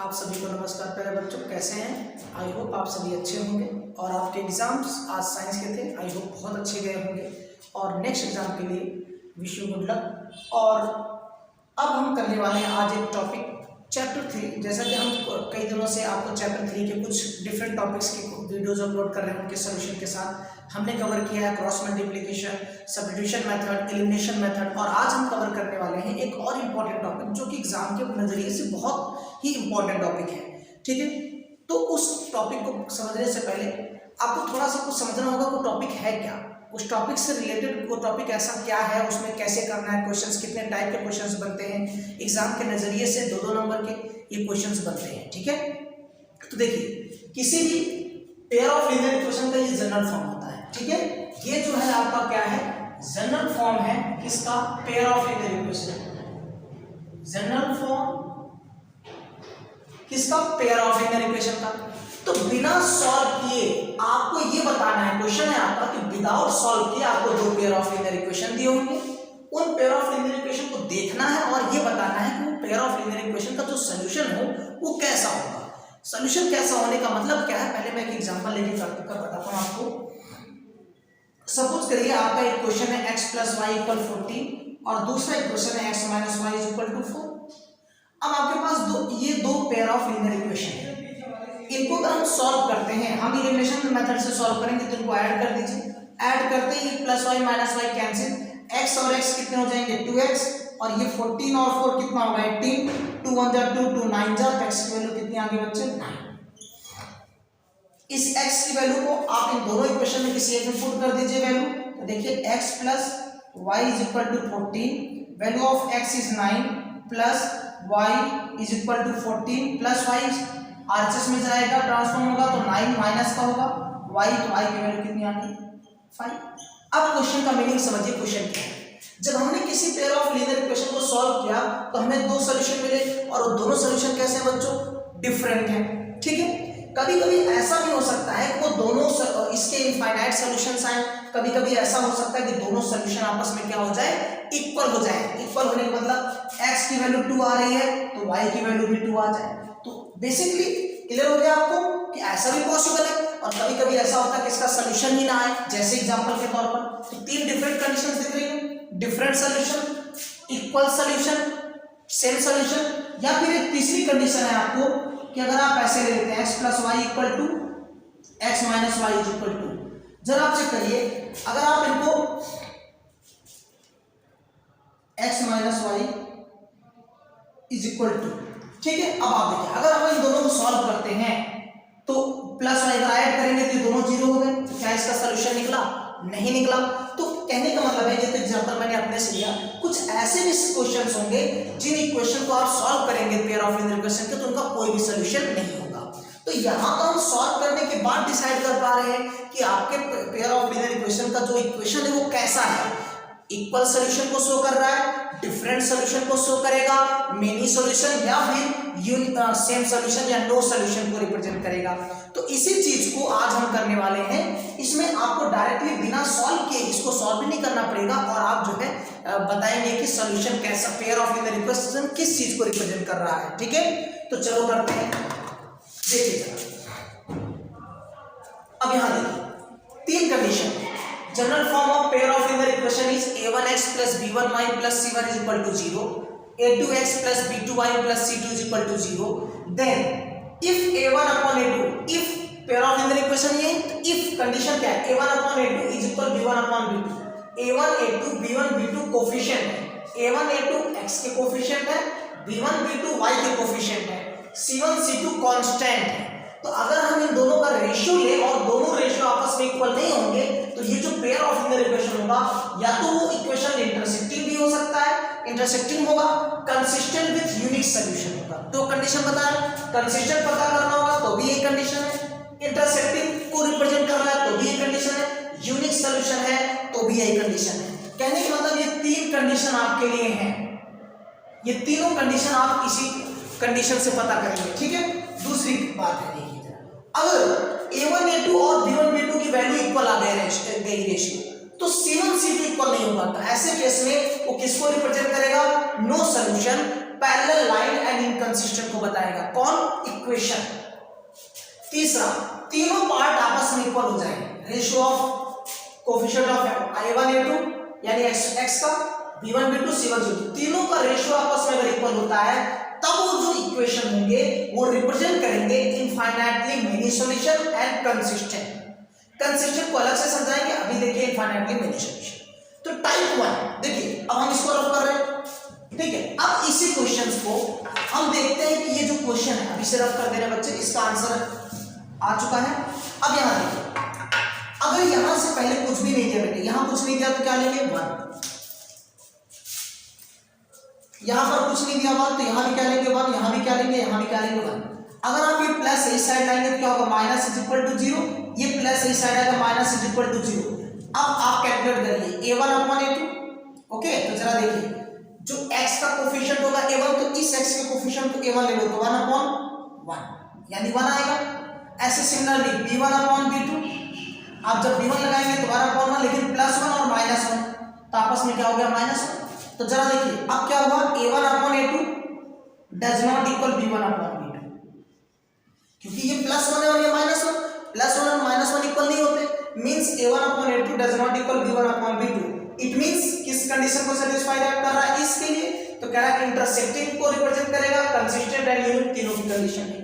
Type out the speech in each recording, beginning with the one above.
आप सभी को नमस्कार। प्यारे बच्चों, कैसे हैं? आई होप आप सभी अच्छे होंगे और आपके एग्जाम्स आज साइंस के थे, आई होप बहुत अच्छे गए होंगे और नेक्स्ट एग्जाम के लिए विश यू गुड लक। और अब हम करने वाले हैं आज एक टॉपिक चैप्टर 3। जैसा कि हम कई दिनों से आपको चैप्टर 3 के कुछ डिफरेंट टॉपिक्स के वीडियोज अपलोड कर रहे हैं, उनके सोल्यूशन के साथ हमने कवर किया है cross multiplication, substitution method, elimination method. और आज हम कवर करने वाले हैं एक और इम्पॉर्टेंट टॉपिक जो कि एग्जाम के नज़रिए से बहुत ही इम्पॉर्टेंट टॉपिक है। ठीक है, तो उस टॉपिक को समझने से पहले आपको थोड़ा सा कुछ समझना होगा वो टॉपिक है क्या, उस टॉपिक से रिलेटेड वो टॉपिक ऐसा क्या है, उसमें कैसे करना है, क्वेश्चंस कितने टाइप के क्वेश्चंस बनते हैं एग्जाम के नज़रिए से, 2-2 नंबर के ये क्वेश्चंस बनते हैं। ठीक है, तो देखिए किसी भी पेयर ऑफ लीनियर इक्वेशन का ये जनरल फॉर्म होता है। ठीक है, ये जो है आपका क्या है, जनरल फॉर्म है किसका, pair of linear equation. General form किसका, पेयर ऑफ लीनियर इक्वेशन का। तो बिना सॉल्व किए आपको ये बताना है, क्वेश्चन है आपका कि विदाउट सॉल्व किए आपको 2 पेयर ऑफ लीनियर इक्वेशन दिए होंगे, उन पेयर ऑफ लीनियर इक्वेशन को देखना है और ये बताना है कि वो पेयर ऑफ लीनियर इक्वेशन का जो सॉल्यूशन हो वो कैसा होगा। सॉल्यूशन कैसा होने का मतलब क्या है, पहले मैं एक एग्जांपल लेके बताता हूं आपको। सपोज करिए आपका एक क्वेश्चन है x + y = 14 और दूसरा एक क्वेश्चन है x - y = 4। अब आपके पास ये दो पेयर ऑफ लीनियर इक्वेशन है, इनको अगर हम सॉल्व करते हैं, हम एलिमिनेशन मेथड से सॉल्व करेंगे तो इनको ऐड कर दीजिए। ऐड करते ही +y - y कैंसिल, x और x कितने हो जाएंगे 2x और ये 14 और 4 कितना होगा 18, 2 1 जा 2, 2 9 जा, x की वैल्यू कितनी आ गई बच्चे 9। इस x की वैल्यू को आप इन दोनों इक्वेशन में किसी एक में पुट कर दीजिए वैल्यू। तो देखिए x + y = 14, value of x is 9 plus y = 14 plus y RHS में जाएगा, ट्रांसफॉर्म होगा तो 9 माइनस का होगा y, तो y की वैल्यू कितनी आ गई 5। अब क्वेश्चन का मीनिंग समझिए, क्वेश्चन क्या है। जब हमने किसी पेयर ऑफ लीनियर इक्वेशन को सॉल्व किया तो हमें 2 सॉल्यूशन मिले और वो दोनों सॉल्यूशन कैसे हैं बच्चों, डिफरेंट हैं। ठीक है, कभी कभी ऐसा भी हो सकता है कि वो दोनों इसके इनफाइनाइट सॉल्यूशंस आए, कभी कभी ऐसा हो सकता है कि दोनों सॉल्यूशन आपस में क्या हो जाए, इक्वल हो जाए। इक्वल होने का मतलब x की वैल्यू 2 आ रही है तो y की वैल्यू भी 2 आ जाए। तो बेसिकली क्लियर हो गया आपको कि ऐसा भी पॉसिबल है और कभी कभी ऐसा होता है कि इसका सॉल्यूशन ही ना आए, जैसे एग्जांपल के तौर पर। तो 3 डिफरेंट कंडीशंस दिख रही हैं, different solution, equal solution, same solution, या फिर एक तीसरी कंडीशन है आपको कि अगर आप ऐसे ले लेते हैं x + y = x - y = 2। जरा आप चेक करिए, अगर आप इनको x - y = 2, ठीक है। अब आप देखिए, अगर हम इन दोनों को सॉल्व करते हैं तो प्लस y अगर ऐड करेंगे तो दोनों 0 हो गए, तो क्या इसका सॉल्यूशन निकला, नहीं निकला। तो कहने का मतलब है, ये तो एग्जांपल मैंने अपने से लिया, कुछ ऐसे भी क्वेश्चंस होंगे जिन इक्वेशन को आप सॉल्व करेंगे पेयर ऑफ लीनियर इक्वेशन के, तो उनका कोई भी सॉल्यूशन नहीं होगा। तो यहाँ तो हम सॉल्व करने के बाद डिसाइड कर पा रहे हैं कि आपके पेयर ऑफ लीनियर इक्वेशन का जो इक्वेशन है वो कैसा है, इक्वल सॉल्यूशन को शो कर रहा है, डिफरेंट सॉल्यूशन को शो करेगा, मेनी सॉल्यूशन या फिर सेम सॉल्यूशन या नो सॉल्यूशन को रिप्रेजेंट करेगा। तो इसी चीज को आज हम करने वाले हैं। इसमें आपको डायरेक्टली बिना सॉल्व किए इसको सॉल्व भी नहीं करना पड़ेगा और आप जो है बताएंगे कि सॉल्यूशन कैसा, पेयर ऑफ लीनियर इक्वेशन किस चीज को रिप्रेजेंट कर रहा है। ठीक है, तो चलो करते हैं। देखिए अब यहां देखिए 3 condition. General form of pair of linear equation is a1x + b1y + c1 = 0, a2x + b2y + c2 = 0। Then if a1/a2, if pair of linear equation ये, if कंडीशन क्या है, a1/a2 = b1/b2। a1 a2 b1 b2 coefficient है, a1 a2 x के coefficient है, b1 b2 y के coefficient है, c1 c2 constant है। तो अगर हम इन दोनों का रेशियो ले और दोनों रेशियो आपस में इक्वल नहीं होंगे तो ये जो पेयर ऑफ लीनियर इक्वेशन होगा, या तो वो इक्वेशन इंटरसेक्टिंग भी हो सकता है, इंटरसेक्टिंग होगा, कंसिस्टेंट विद यूनिक सॉल्यूशन होगा। तो कंडीशन बता रहे हैं, कंसिस्टेंट पता करना होगा तो भी ये कंडीशन है, इंटरसेक्टिंग को रिप्रेजेंट कर रहा है तो भी ये कंडीशन है, यूनिक सॉल्यूशन है तो भी यही कंडीशन है। कहने का मतलब ये 3 कंडीशन आपके लिए हैं, ये तीनों कंडीशन आप इसी कंडीशन से पता करेंगे। ठीक है, दूसरी बात है, देखिए अगर a1 a2 और b1 b2 की वैल्यू इक्वल आ गई रेशियो, तो c1 c2 इक्वल नहीं होगा। तो ऐसे केस में वो किसको रिप्रेजेंट करेगा, no solution parallel line and inconsistent को बताएगा। कौन? इक्वेशन। तीसरा, तीनों पार्ट आपस में इक्वल हो जाएंगे। Ratio of coefficient of a1 a2 यानी x का, b1 b2 c1 c2 तीनों का रेशियो आपस में अगर इक्वल होता है तब वो जो इक्वेशन होंगे वो रिप्रेजेंट करेंगे infinitely many solution and consistent. Consistent को अलग से समझाएंगे, अभी देखिए इनफाइनाइटली मेनी सॉल्यूशन। तो टाइप 1 देखिए, अब हम इसको रफ कर रहे हैं, ठीक है। अब इसी क्वेश्चंस को हम देखते हैं कि ये जो क्वेश्चन है अभी से रफ कर दे रहे बच्चे, इसका आंसर आ चुका है। अब यहां देखिए, अगर यहां से पहले कुछ भी नहीं दिया बेटे, यहां कुछ नहीं दिया तो क्या लेंगे? 1। यहां पर कुछ नहीं दिया हुआ तो यहां भी क्या लेंगे? 1। यहां भी क्या लेंगे? यहां भी क्या लेंगे? 1। अगर आप ये प्लस इस साइड लाएंगे तो क्या होगा? Minus is equal to 0। ये प्लस इस साइड आएगा, माइनस इज इक्वल टू 0। अब आप कैलकुलेट करिए a1 अपॉन a2। ओके, तो जरा देखिए, जो x का कोफिशिएंट होगा a1, तो इस x के कोफिशिएंट को a1 ले लो तो 1 अपॉन 1 यानी 1 आएगा। ऐसे सिमिलरली b1 अपॉन b2, आप जब b1 लगाएंगे तो 1 अपॉन 1, लेकिन प्लस 1 और माइनस 1 तो आपस में क्या हो गया? माइनस 1। तो जरा देखिए अब क्या हुआ? a1 upon a2 does not equal b1 upon b2, क्योंकि ये प्लस 1 है और ये माइनस 1, प्लस 1 और माइनस 1 इक्वल नहीं होते। Means a1 upon a2 does not equal b1 upon b2। It means किस कंडीशन को सेटिस्फाई कर रहा है? इसके लिए तो कह रहा है इंटरसेक्टिंग को रिप्रेजेंट करेगा, कंसिस्टेंट एंड यूनिट तीनों की कंडीशन है,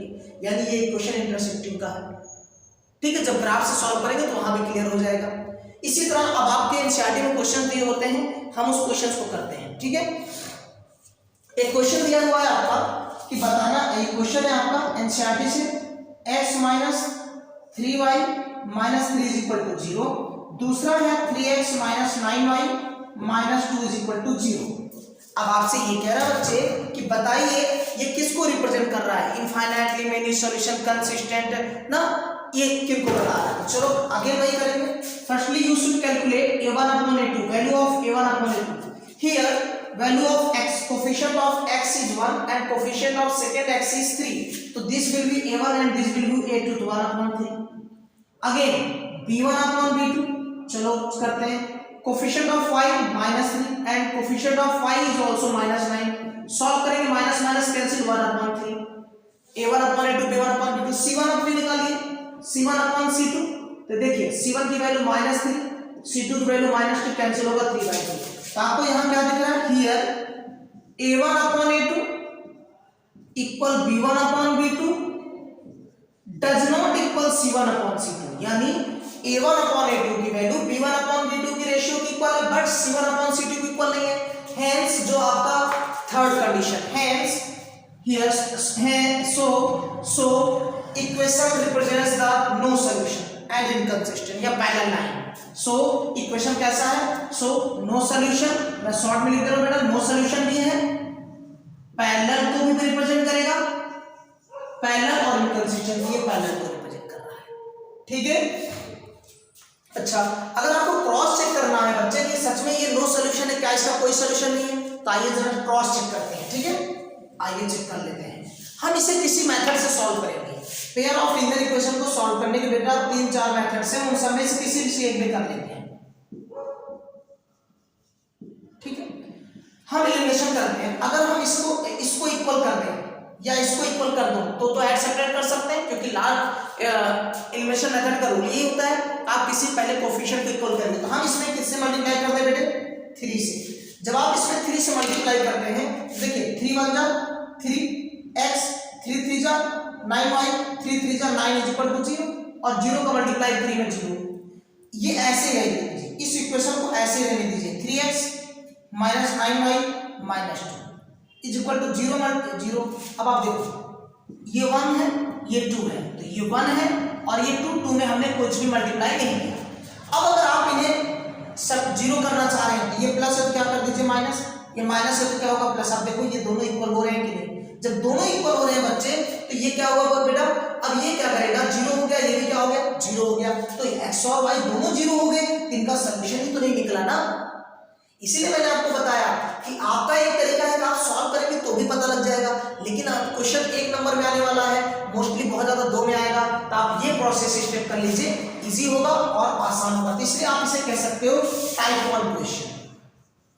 यानी ये इक्वेशन इंटरसेक्टिंग का है। ठीक है, जब ग्राफ से सॉल्व करेंगे तो वहां भी क्लियर हो जाएगा। इसी तरह अब आपके एनसीईआरटी में क्वेश्चन दिए होते हैं, हम उस क्वेश्चन को करते हैं। ठीक है, एक क्वेश्चन दिया हुआ है आपका कि बताना, एक क्वेश्चन है आपका एनसीईआरटी से, x minus 3y minus 3 is equal to 0। दूसरा है 3x minus 9y minus 2 is equal to 0। अब आपसे ये कह रहा है बच्चे कि बताइए ये किसको रिप्रेजेंट कर रहा है? इनफाइनाइटली मेनी सॉल्यूशन, कंसिस्टेंट ना, ये किनको बता रहा है? चलो आगे वही करेंगे। Firstly you should calculate a1 upon a2, value of a1 upon a2। Here value of x, coefficient of x is 1 and coefficient of second x is 3, तो this will be a1 and this will be a2, तो 1 upon 3। Again b1 upon b2, चलो करते हैं। Coefficient of y -3 and coefficient of y is also -9, solve करेंगे, minus minus cancel, 1 upon 3। a1 upon a2, b1 upon b2, c1 अपनी निकालिए, c1 upon c2, तो देखिए c1 की वैल्यू -3, c2 की वैल्यू -2, कैंसिल होगा 3/2। तो आपको यहां क्या दिख रहा है? Here a1 upon a2 equal b1 upon b2 does not equal c1 upon c2, यानी a1 upon a2 की वैल्यू b1 upon b2 की रेशियो की इक्वल है, बट c1 upon c2 की इक्वल नहीं है। हेंस जो आपका third condition, hence here so equation represents the no solution and inconsistent या पैरेलल लाइन। सो इक्वेशन कैसा है? सो नो सॉल्यूशन, मैं शॉर्ट में लिख दे रहा हूं बेटा, नो सॉल्यूशन भी है, पैरेलल को भी रिप्रेजेंट करेगा, पैरेलल और इनकंसिस्टेंट ये पैरेलल को रिप्रेजेंट कर रहा है। ठीक है, अच्छा अगर आपको क्रॉस चेक करना है बच्चे कि सच में ये नो सॉल्यूशन है, क्या इसका कोई सॉल्यूशन नहीं है, तो आइए जरा क्रॉस चेक करते हैं। ठीक है, आइए चेक कर लेते हैं। हम इसे किसी मेथड से सॉल्व करेंगे। पेयर ऑफ लीनियर इक्वेशन को सॉल्व करने के बेटा 3-4 मेथड्स हैं, उन सब में से किसी भी एक में कर लेंगे। ठीक है, हम एलिमिनेशन करते हैं। अगर हम इसको इक्वल कर दें या इसको इक्वल कर दो तो ऐड सब्ट्रैक्ट कर सकते हैं, क्योंकि लार्ज एलिमिनेशन मेथड का रूल यही होता है, आप किसी पहले कोफिशिएंट को इक्वल करेंगे। तो हम इसमें किससे मल्टीप्लाई करते हैं बेटे? 3 से। जब आप इसमें 3 से मल्टीप्लाई करते हैं, देखिए 3 1 जा 3x, 3 3 जा 9y, 3 3 जा 9 इज इक्वल टू 0, और 0 का मल्टीप्लाई 3 में 0। ये ऐसे रहने दीजिए, इस इक्वेशन को ऐसे रहने दीजिए, 3x minus 9y minus 2 is equal to 0। अब आप देखो ये 1 है, ये 2 है, तो ये 1 है और ये 2 में हमने कुछ भी मल्टीप्लाई नहीं किया। अब अगर आप इन्हें सब 0 करना चाह रहे हैं, ये प्लस है तो क्या कर दीजिए माइनस, ये माइनस है तो क्या होगा प्लस। आप देखो ये दोनों इक्वल हो रहे हैं कि नहीं? जब दोनों इक्वल हो रहे हैं बच्चे, तो ये क्या होगा बेटा? अब ये क्या करेगा? 0 हो गया, ये भी क्या हो गया? 0 हो गया। तो x और y दोनों 0 हो गए, इनका सॉल्यूशन ही तो नहीं निकला ना। इसीलिए मैंने आपको बताया कि आपका एक तरीका है कि आप सॉल्व करेंगे तो भी पता लग जाएगा, लेकिन क्वेश्चन 1 नंबर में आने वाला है, मोस्टली बहुत ज्यादा 2 में आएगा, तो आप ये प्रोसेस स्टेप कर लीजिए, इजी होगा और आसान होगा। तो इसलिए आप इसे कह सकते हो टाइप 1 क्वेश्चन।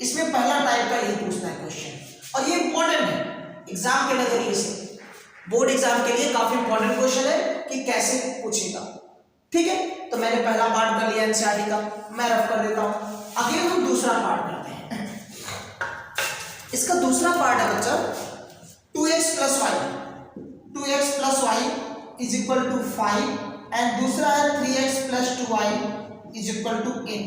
इसमें पहला टाइप का यही पूछता है क्वेश्चन, और ये इंपॉर्टेंट है। एग्जाम के नजरिए से, बोर्ड एग्जाम के लिए काफी इंपॉर्टेंट क्वेश्चन है कि कैसे पूछेगा। ठीक है, तो मैंने पहला पार्ट कर लिया एनसीईआरटी का, मैं रफ कर देता हूं। अगले हम दूसरा पार्ट करते हैं। इसका दूसरा पार्ट है बच्चा 2x plus y is equal to 5 and दूसरा है 3x plus 2y is equal to 8।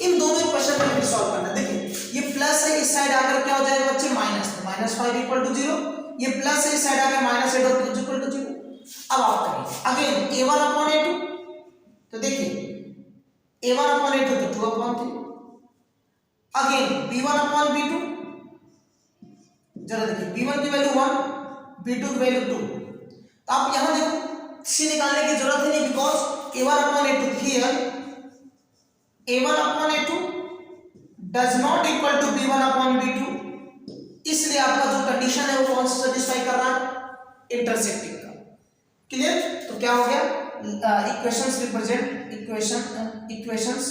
इन दोनों इक्वेशन को हमें सॉल्व करना है। देखिए ये प्लस है, इस साइड आकर क्या हो जाएगा बच्चे माइनस, तो -5 इक्वल टू 0। ये प्लस है, इस साइड आकर -8 इक्वल टू 0। अब आप करें अगेन a1 अपॉन a2, तो देखिए a1 अपॉन a2 तो 2 upon 3, again b1 upon b2, जरा देखिए b1 की वैल्यू 1, b2 की वैल्यू 2। तो आप यहां देखो c निकालने की जरूरत ही नहीं, because a1 upon a2 here a1 upon a2 does not equal to b1 upon b2, इसलिए आपका जो कंडीशन है वो कौन सा सेटिस्फाई कर रहा है, इंटरसेक्टिंग का। क्लियर? तो क्या हो गया, इक्वेशंस रिप्रेजेंट इक्वेशंस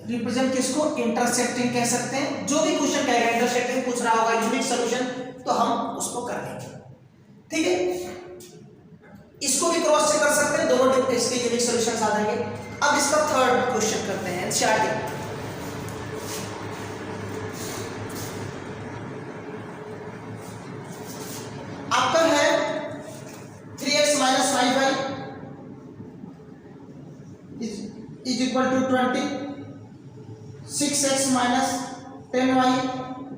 रिप्रेजेंट किसको, इंटरसेक्टिंग कह सकते हैं। जो भी क्वेश्चन कहेगा इंटरसेक्टिंग पूछ रहा होगा, यूनिक सॉल्यूशन, तो हम उसको कर लेंगे। ठीक है, इसको भी क्रॉस चेक कर सकते हैं, दोनों इसके यूनिक सॉल्यूशंस आ जाएंगे। अब इसका थर्ड क्वेश्चन करते हैं एनसीईआरटी। आपका है 3x minus 5y is equal to 20, 6x minus 10y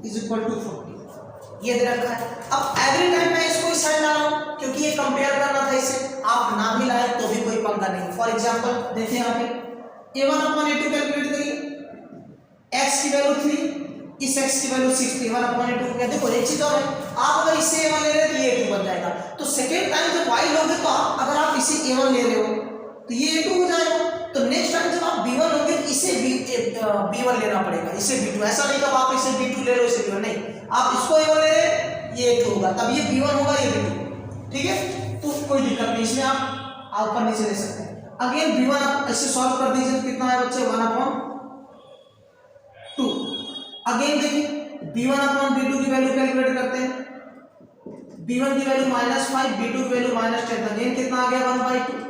is equal to 40। ये दे रखा है। अब एवरी टाइम मैं इसको इस साइड ला रहा हूं क्योंकि ये कंपेयर करना था इससे, आप ना भी लाए तो भी कोई पंगा नहीं। फॉर एग्जांपल देखिए यहाँ पे a1 अपॉन a2 कैलकुलेट करिए, x की वैल्यू 3, इस x की वैल्यू 6, a1 अपॉन a2 क्या, देखो एक चीज और है, आप अगर इसे a1 ले रहे हैं तो ये a2 बन जाएगा। तो सेकेंड टाइम जब y लोगे तो आप अगर आप इसे a1 ले रहे हो तो ये a2 हो जाएगा। तो नेक्स्ट टाइम जब आप b1 लोगे इसे b1 लेना पड़ेगा, इसे b2। ऐसा नहीं कि आप इसे b2 ले लो इसे b1, नहीं, आप इसको a1 ले रहे हैं ये a2 होगा, तब ये b1 होगा ये b2। ठीक है, तो कोई दिक्कत नहीं, इसमें आप ऊपर नीचे ले सकते हैं। अगेन b1 आप ऐसे सॉल्व कर दीजिए तो कितना है बच्चे 1 अपॉन 2। अगेन देखिए b1 अपॉन b2 की वैल्यू कैलकुलेट करते हैं, b1 की वैल्यू -5, b2 की वैल्यू -10, अगेन कितना आ गया 1/2।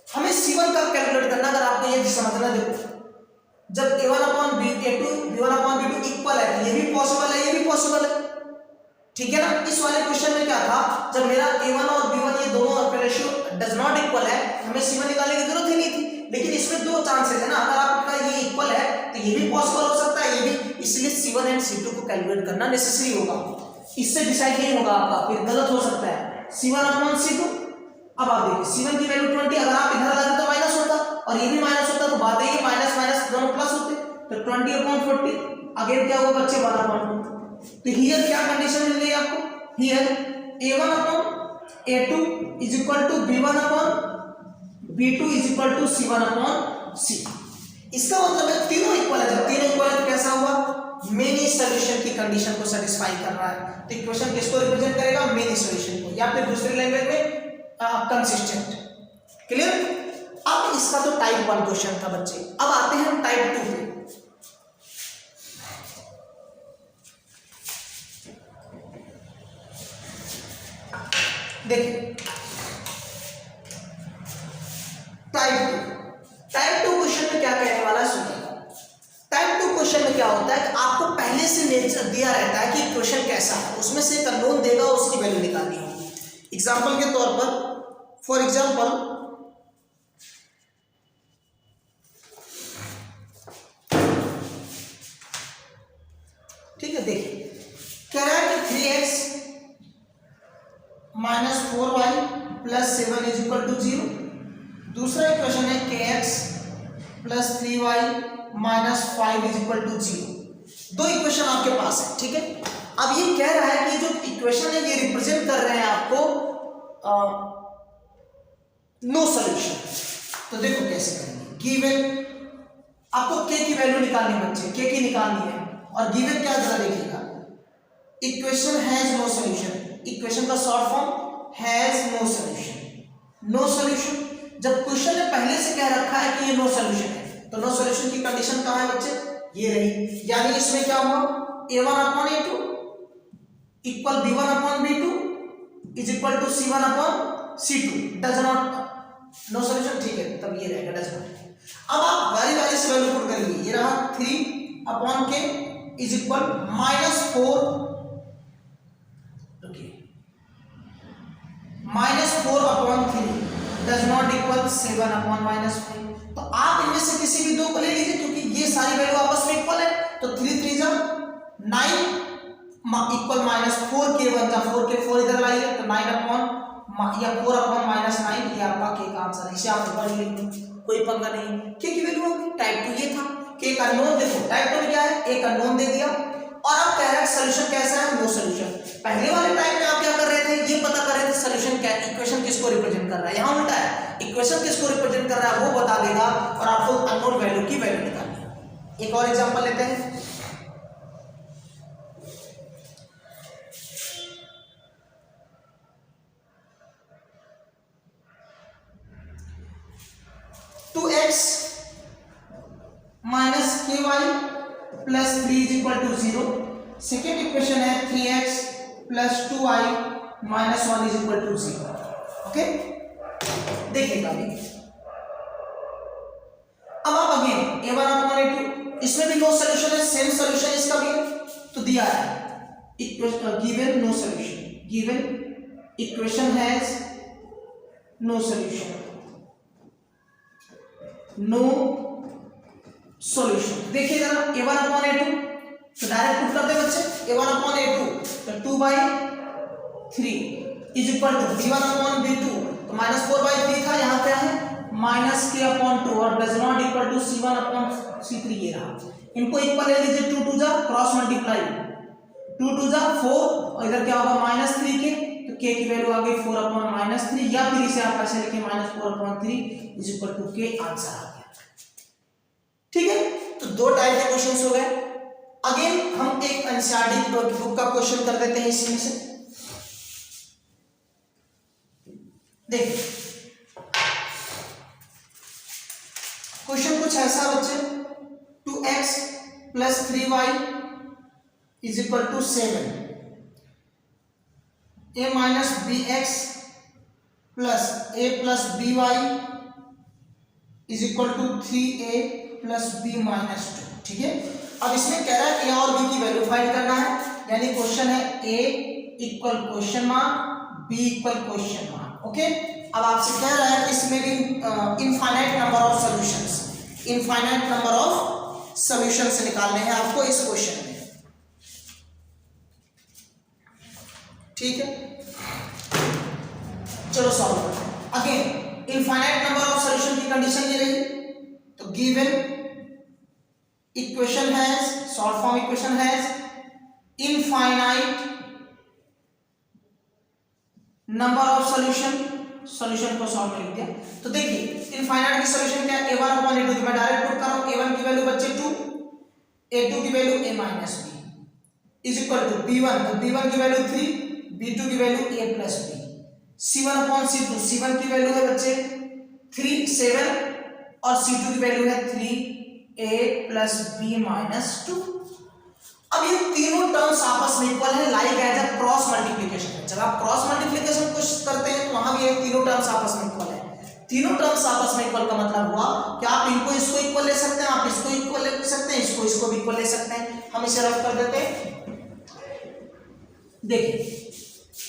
हमें c1 कब कैलकुलेट करना, अगर आपको ये समझना, देखो जब a1 upon b2 b1 upon b2 equal है तो ये भी पॉसिबल है, ये भी पॉसिबल है। ठीक है ना, इस वाले क्वेश्चन में क्या था, जब मेरा a1 और b1 ये दोनों का रेशियो डज नॉट इक्वल है, हमें c1 निकालने की जरूरत ही नहीं थी। लेकिन इसमें दो चांसेस है ना, अगर आपका ये इक्वल है तो ये भी पॉसिबल हो सकता है, ये भी, इसलिए c1 एंड c2 को कैलकुलेट करना नेसेसरी होगा। इससे डिसाइड नहीं होगा आपका, फिर गलत हो सकता है। c1 अपॉन c2, अब आप देखिए c1 की वैल्यू 20, अगर आप इधर लाते तो माइनस होता और ये भी माइनस होता, तो बात है ये माइनस माइनस दोनों प्लस होते, तो 20 अपॉन 40, अगेन क्या होगा बच्चे 1 अपॉन 2। तो हियर क्या कंडीशन मिल रही है आपको, here a1 upon a2 is equal to b1 upon b2 is equal to c1 upon c। इसका मतलब है तीनों इक्वल है, जब तीनों इक्वल है तो कैसा हुआ, मेनी सॉल्यूशन की कंडीशन को सेटिस्फाई कर रहा है। तो इक्वेशन किसको रिप्रेजेंट करेगा, मेनी सॉल्यूशन को, या फिर दूसरी लैंग्वेज में कंसिस्टेंट। क्लियर? अब इसका तो टाइप 1 क्वेश्चन था बच्चे, अब आते हैं हम टाइप 2 पे। देखिए टाइप 2 क्वेश्चन में क्या कहने वाला है सुनिएगा। टाइप 2 क्वेश्चन में क्या होता है कि आपको पहले से नेचर दिया रहता है कि क्वेश्चन कैसा है, उसमें से एक अननोन देगा, उसकी वैल्यू निकालनी होगी। एग्जाम्पल के तौर पर, फॉर एग्जाम्पल ठीक है, देखिए कह रहा है कि 3x minus 4y plus 7 is equal to 0। दूसरा इक्वेशन है kx plus 3y minus 5 is equal to 0। दो इक्वेशन आपके पास है। ठीक है, अब ये कह रहा है कि जो इक्वेशन है ये रिप्रेजेंट कर रहे हैं आपको नो सॉल्यूशन। तो देखो कैसे करेंगे, गिवन आपको k की वैल्यू निकालनी बच्चे, k की निकालनी है, और गिवन क्या जरा देखिएगा, equation has no solution. Equation का short form has no solution. No solution जब क्वेश्चन ने पहले से कह रखा है कि ये नो सॉल्यूशन है, तो नो सॉल्यूशन की कंडीशन कहाँ है बच्चे, ये रही, यानी इसमें क्या हुआ a1 upon a2 equal b1 upon b2 is equal to c1 upon c2 does not no solution, ठीक है, तब ये रहेगा डज नॉट। अब आप बारी बारी से वैल्यू पुट करिए, ये रहा 3 upon k is equal -4 -4 upon 3 does not equal 7 upon -5। तो आप इनमें से किसी भी दो को ले लीजिए, क्योंकि ये सारी वैल्यू आपस में इक्वल है, तो 3 3 जा 9 इक्वल -4 k 1 जा 4 k 4 इधर लाइए तो 9 अपॉन या 4 अपॉन -9, ये आपका k का आंसर है। इसे आप ऊपर लिख लो, कोई पंगा नहीं। k की वैल्यू होगी टाइप 2 ये था, k का अननोन देखो टाइप 2 में क्या है, एक अननोन दे दिया और अब कह रहा है सॉल्यूशन कैसा है, नो सॉल्यूशन। पहले वाले टाइप में आप क्या कर रहे थे, ये पता कर रहे थे सॉल्यूशन क्या है, इक्वेशन किसको रिप्रेजेंट कर रहा है, यहाँ उल्टा है, इक्वेशन किसको रिप्रेजेंट कर रहा है वो बता देगा और आपको अननोन वैल्यू की वैल्यू निकालनी है। एक और एग्जांपल लेते हैं, minus ky plus 3 is equal to 0। Second equation है 3x plus 2y minus 1 is equal to 0। Okay, देखिएगा अभी। अब आप अगेन a1 अपॉन a2, इसमें भी नो सॉल्यूशन है, सेम सॉल्यूशन इसका भी है, तो दिया है given no solution, given equation has no solution, no solution. देखिए जरा a1 अपॉन a2, तो डायरेक्ट पुट करते हैं बच्चे, a1 अपॉन a2 तो 2/3 is equal to b1 upon b2, तो -4/3 था, यहाँ क्या है -k अपॉन 2 और does not equal to c1 upon c3, ये रहा। इनको इक्वल ले लीजिए, 2 2 जा क्रॉस मल्टीप्लाई, 2 2 जा 4 और इधर क्या होगा -3k, तो k की वैल्यू आ गई 4 अपॉन -3, या फिर इसे आप ऐसे लिखें -4 upon 3 is equal to k, answer आ गया। ठीक है, तो दो टाइप के क्वेश्चंस हो गए। अगेन हम एक एनसीईआरटी बुक का क्वेश्चन कर देते हैं इसी में से। देखिए क्वेश्चन कुछ ऐसा बच्चे, 2x plus 3y is equal to 7, a minus bx plus a plus by is equal to 3a plus b minus 2। ठीक है, अब इसमें कह रहा है a और b की वैल्यू फाइंड करना है, यानी क्वेश्चन है a equal question mark b equal question mark. Okay, अब आपसे कह रहा है कि इसमें भी infinite number of solutions, infinite number of solutions निकालने हैं आपको इस क्वेश्चन में। ठीक है, चलो सॉल्व करते हैं। Again infinite number of solution की कंडीशन ये रही, तो given equation has, short form equation has infinite number of solution, solution को सॉल्व कर दिया। तो देखिए इनफाइनाइट की सॉल्यूशन क्या है, a1 अपॉन a2, मैं डायरेक्ट पुट कर रहा हूं, a1 की वैल्यू बच्चे 2, a2 की value a minus b is equal to b1, तो b1 की वैल्यू 3, b2 की value a plus b, c1 upon c2, c1 की वैल्यू है बच्चे 3 7 और c2 की वैल्यू है 3a प्लस b माइनस 2। अब ये तीनों टर्म्स आपस में इक्वल है, like as a cross multiplication है। जब आप क्रॉस मल्टीप्लिकेशन कुछ करते हैं तो वहां भी ये तीनों टर्म्स आपस में इक्वल है। तीनों टर्म्स आपस में इक्वल का मतलब हुआ कि आप इनको इसको इक्वल ले सकते हैं, आप इसको इक्वल ले सकते हैं, इसको इसको भी इक्वल ले सकते हैं। हम इसे रफ कर देते हैं। देखिए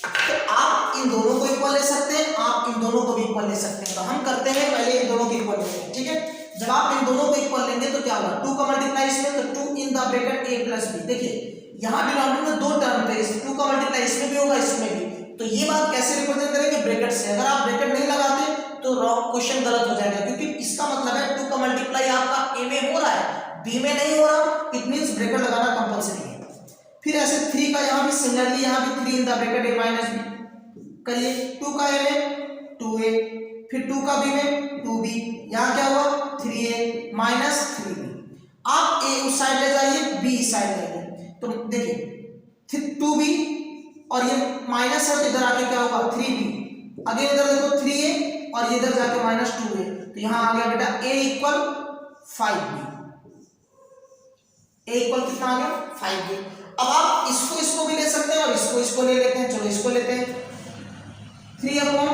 तो आप इन दोनों को इक्वल ले सकते हैं, आप इन दोनों को भी इक्वल ले सकते हैं। तो हम करते हैं पहले इन दोनों को इक्वल लेते हैं। ठीक है, जब आप इन दोनों को इक्वल लेंगे तो क्या होगा, 2 का मल्टीप्लाई इसमें, तो 2 in the bracket a plus b। देखिए यहां डिनोमिनेटर में दो टर्म थे, इस 2 का मल्टीप्लाई इसमें भी होगा इसमें भी, तो ये बात कैसे रिप्रेजेंट करेंगे, ब्रैकेट से। अगर आप ब्रैकेट नहीं लगाते तो रॉन्ग क्वेश्चन गलत हो जाएगा, क्योंकि इसका मतलब है 2 का मल्टीप्लाई आपका a में हो रहा है, b में नहीं हो रहा, इट मींस ब्रैकेट लगाना कंपलसरी है। फिर ऐसे 3 का यहां भी सिमिलरली, यहां भी 3 in the bracket a minus b करिए, 2 का a में 2a, फिर 2 का b में 2b, यहां क्या हुआ 3a माइनस 3b। आप a उस साइड ले जाइए, b इस साइड ले जाइए, तो देखिए 2b और ये माइनस है तो इधर आके क्या होगा 3b, अगेन इधर देखो 3a और ये इधर जाके माइनस 2a, तो यहां आ गया बेटा a equal 5b। A equal कितना आ गया 5b। अब आप इसको भी ले सकते हैं और इसको ले लेते हैं। चलो इसको लेते हैं 3 upon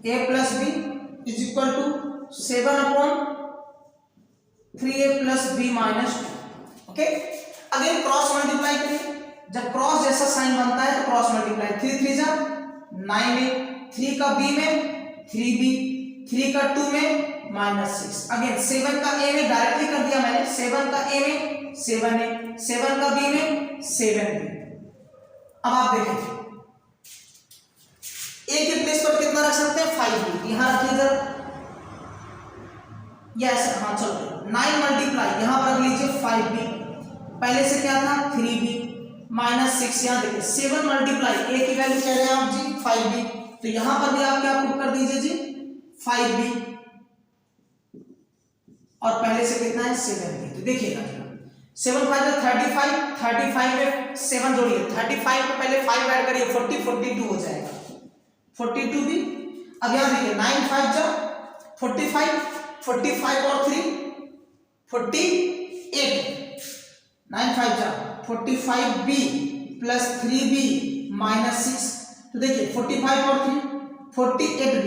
a plus b is equal to 7 upon 3a plus b minus 2। Okay, again cross multiply करें। जब क्रॉस जैसा साइन बनता है तो क्रॉस मल्टीप्लाई 3 3 जा 9a, 3 का b में 3b, 3 का 2 में -6। अगेन 7 का a में डायरेक्टली कर दिया मैंने, 7 का a में 7a, 7 का b में 7b। अब आप देखें a के प्लेस पर कितना रख सकते हैं 5b, यहां रखिए जरा, यस हाँ चलो 9 मल्टीप्लाई यहां पर रख लीजिए 5b, पहले से क्या था 3b -6, यहां देखिए 7 मल्टीप्लाई a की वैल्यू कह रहे हैं आप जी 5b, तो यहां पर भी आप क्या पुट कर दीजिए जी 5b और पहले से कितना है 7b। तो देखिएगा 7 5 35, 35 में 7 जोड़िए, 35 में पहले 5 ऐड करिए 40, 42 हो जाएगा 42 भी। अब यहां देखिए 9 5 जा 45, 45 और 3 48, 9 5 जा 45b प्लस 3b -6, तो देखिए 45 और 3 48b,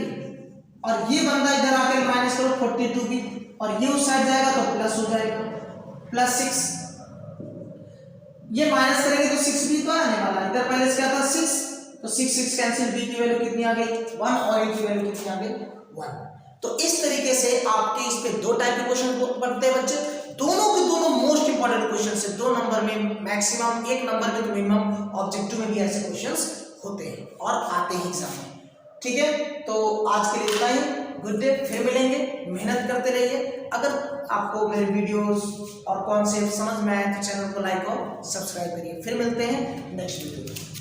और ये बंदा इधर आकर माइनस करो 42b, और ये उस साइड जाएगा तो प्लस हो जाएगा +6, ये माइनस करेंगे तो 6b तो आने वाला, इधर पहले से क्या था 6, तो 6 कैंसिल, b की वैल्यू कितनी आ गई 1 और a की वैल्यू कितनी आ गई 1। तो इस तरीके से आपके इस पे 2 टाइप के क्वेश्चन बनते हैं बच्चे, दोनों के दोनों मोस्ट इंपॉर्टेंट क्वेश्चन है, 2 नंबर में मैक्सिमम, 1 नंबर में तो मिनिमम ऑब्जेक्टिव में भी ऐसे क्वेश्चंस होते हैं और आते हैं एग्जाम में। ठीक है, तो आज के लिए इतना ही, गुड डे, फिर मिलेंगे, मेहनत करते रहिए। अगर आपको मेरे वीडियोस और कॉन्सेप्ट समझ में आए तो चैनल को लाइक और सब्सक्राइब करिए। फिर मिलते हैं नेक्स्ट वीडियो में।